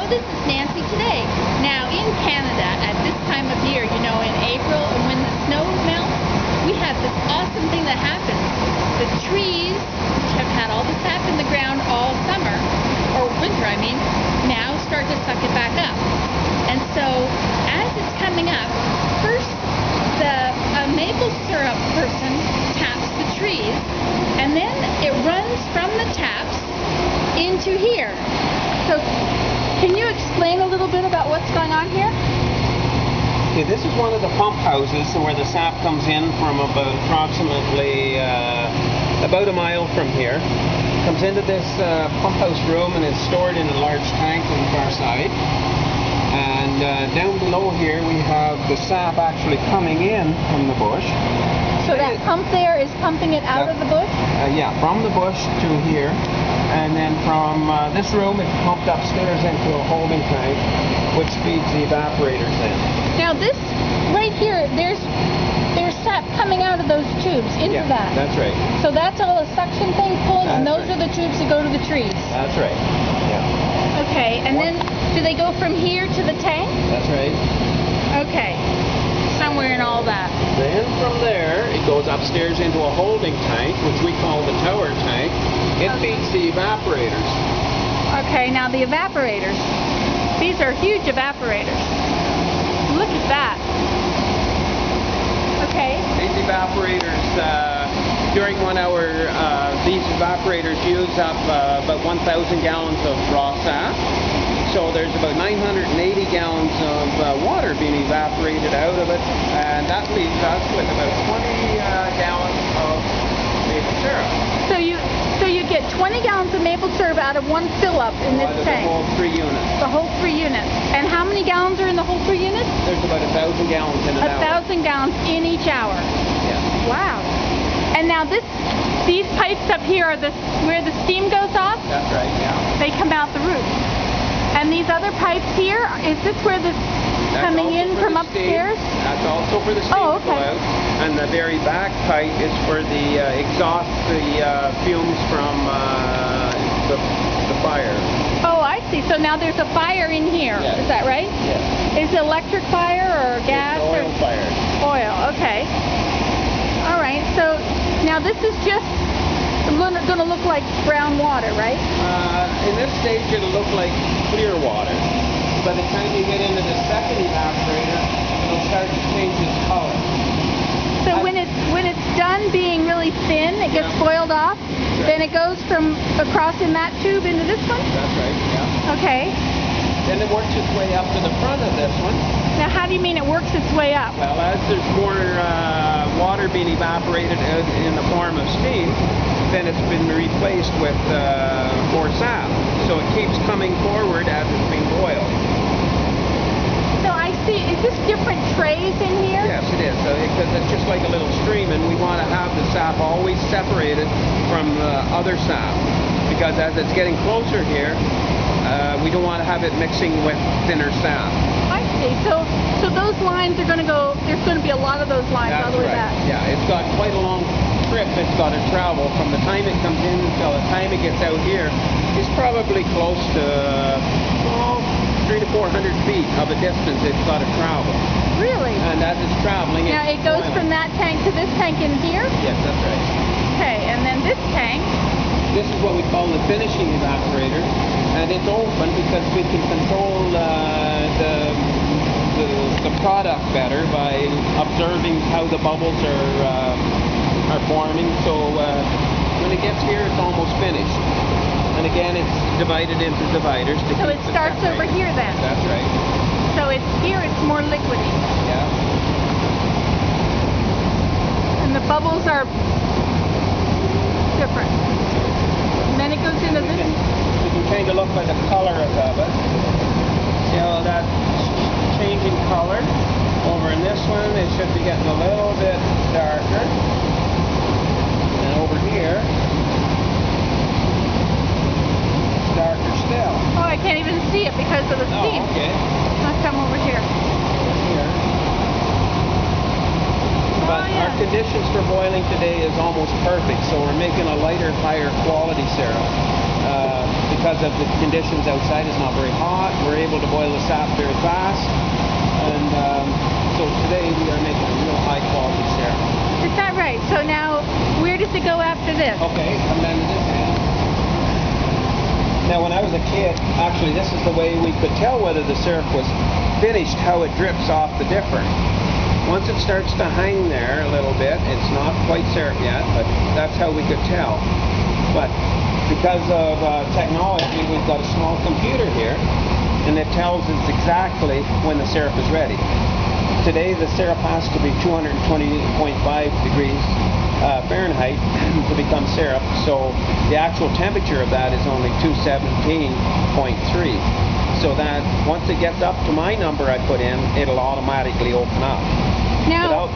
this is Nancy today. Now in Canada at this time of year, in April and when the snow melts, we have this awesome thing that happens. The trees, which have had all the sap in the ground all summer, or winter I mean, now start to suck it back up. And so as it's coming up, first the maple syrup person taps the trees, and then it runs from the taps into here. So can you explain a little bit about what's going on here? Okay, this is one of the pump houses where the sap comes in from approximately about a mile from here. Comes into this pump house room and is stored in a large tank on the far side. And down below here we have the sap actually coming in from the bush. So that pump there is pumping it out of the bush? Yeah, from the bush to here. And then from this room it's pumped upstairs into a holding tank, which feeds the evaporators in. Now this right here, there's sap coming out of those tubes into that. That's right. So that's all a suction thing pulling, and those are the tubes that go to the trees. That's right. Yeah. Okay, and then do they go from here to the tank? That's right. Okay, somewhere in all that. Then from there, it goes upstairs into a holding tank, which we call the tower tank. It feeds the evaporators. Okay, now the evaporators. These are huge evaporators. Look at that. Okay. These evaporators, during 1 hour, these evaporators use up about 1,000 gallons of raw sap. So there's about 980 gallons of water being evaporated out of it, and that leaves us with about 20 gallons of maple syrup. So you get 20 gallons of maple syrup out of one fill-up in this tank? The whole 3 units. The whole 3 units. And how many gallons are in the whole 3 units? There's about 1,000 gallons in an hour. 1,000 gallons in each hour. Yeah. Wow. And now these pipes up here are where the steam goes off? That's right, yeah. They come out the roof. And these other pipes here, is this where the coming in from upstairs? That's also for the steam to go out. And the very back pipe is for the exhaust, the fumes from the fire. Oh, I see. So now there's a fire in here. Yes. Is that right? Yes. Is it electric fire or gas? It's oil fire. Oil, okay. All right, so now this is just going to look like brown water, right? In this stage it'll look like clear water. By the time you get into the second evaporator, it'll start to change its color. So when it's done being really thin, it gets boiled off, then it goes from across in that tube into this one? That's right, yeah. Okay. Then it works its way up to the front of this one. Now how do you mean it works its way up? Well, as there's more water being evaporated in the form of steam, then it's been replaced with more sap. So it keeps coming forward as it's being boiled. So I see, is this different trays in here? Yes, it is, because it's just like a little stream, and we want to have the sap always separated from the other sap. Because as it's getting closer here, we don't want to have it mixing with thinner sap. I see. So those lines are going to go, there's going to be a lot of those lines all the way back. Yeah, it's got quite a long trip it's got to travel from the time it comes in until the time it gets out here. It's probably close to 300 to 400 feet of a distance it's got to travel. Really? And as it's traveling, now it goes from that tank to this tank in here? Yes, that's right. Okay, and then this tank? This is what we call the finishing evaporator, and it's open because we can control the product better by observing how the bubbles are forming. So when it gets here, it's almost finished. And again, it's divided into dividers. So it starts over here then? That's right. So it's here, it's more liquidy. Yeah. And the bubbles are different. And then it goes into this. You can kind of look by the color of it. See how that's changing color? Over in this one, it should be getting a little bit darker. And over here, it's darker still. Oh, I can't even see it because of the steam. Oh, okay. I'll come over here. Here. But our conditions for boiling today is almost perfect, so we're making a lighter, higher quality syrup. because of the conditions outside, it's not very hot. We're able to boil the sap very fast. And so today we are making a real high quality syrup. Is that right? So now, where does it go after this? Okay, come down to this end. Now when I was a kid, actually this is the way we could tell whether the syrup was finished, how it drips off the dipper. Once it starts to hang there a little bit, it's not quite syrup yet, but that's how we could tell. But because of technology, we've got a small computer here, and it tells us exactly when the syrup is ready. Today the syrup has to be 220.5 degrees Fahrenheit to become syrup, so the actual temperature of that is only 217.3. So that once it gets up to my number I put in, it'll automatically open up. Now,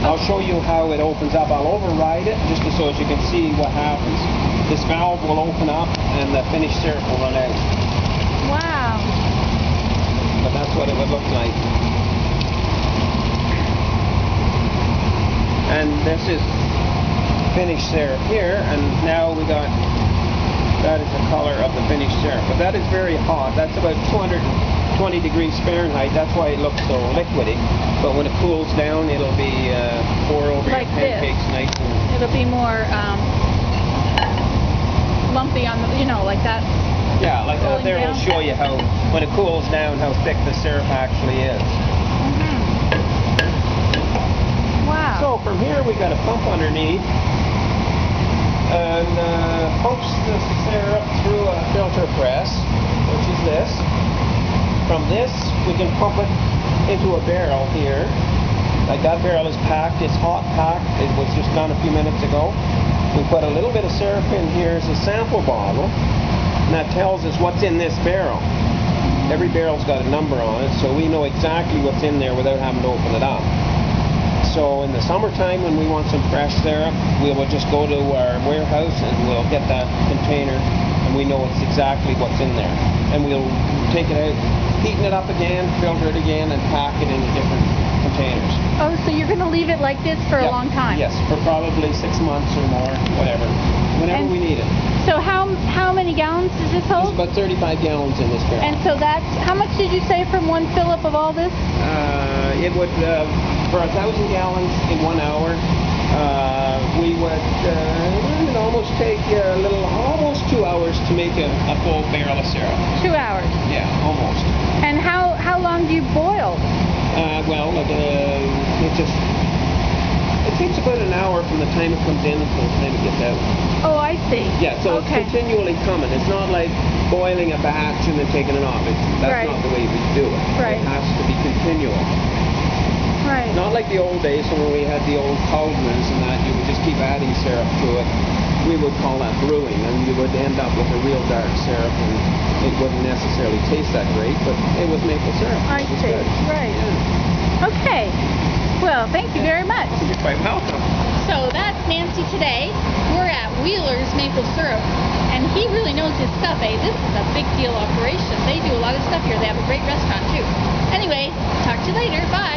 I'll show you how it opens up. I'll override it just so as you can see what happens. This valve will open up and the finished syrup will run out. wow. But that's what it would look like. And this is finished syrup here, and now we got, that is the color of the finished syrup. But that is very hot. That's about 220 degrees Fahrenheit. That's why it looks so liquidy. But when it cools down, it'll be pour over Like your pancakes nice and... It'll be more lumpy on the, like that. Yeah, like that there will show you how, when it cools down, how thick the syrup actually is. Wow. So from here we got a pump underneath, and pumps the syrup through a filter press, which is this. From this we can pump it into a barrel here. Like that barrel is packed, it's hot packed, it was just done a few minutes ago. We put a little bit of syrup in here as a sample bottle, and that tells us what's in this barrel. Every barrel's got a number on it, so we know exactly what's in there without having to open it up. So in the summertime when we want some fresh syrup, we will just go to our warehouse and we'll get that container, and we know it's exactly what's in there. And we'll take it out, heating it up again, filter it again, and pack it into different containers. Oh, so you're going to leave it like this for a long time? Yes, for probably 6 months or more, whatever, whenever we need it. So how many gallons does this hold? There's about 35 gallons in this barrel. And so that's, how much did you say from one fill-up of all this? It would, for 1,000 gallons in 1 hour, we would it would almost take almost 2 hours to make a full barrel of syrup. 2 hours. Yeah, almost. And how long do you boil? It takes about an hour from the time it comes in until the time it gets out. Oh, I see. Yeah, so okay. It's continually coming. It's not like boiling a batch and then taking it off. That's Right. not the way we do it. Right. It has to be continual. Right. Not like the old days when we had the old cauldrons and that, you would just keep adding syrup to it. We would call that brewing, and you would end up with a real dark syrup, and it wouldn't necessarily taste that great, but it was maple syrup. I It was see. good. Right. Yeah. Okay. Well, thank you very much. You're quite welcome. So that's Nancy today. We're at Wheeler's Maple Syrup, and he really knows his stuff, eh? This is a big deal operation. They do a lot of stuff here. They have a great restaurant, too. Anyway, talk to you later. Bye.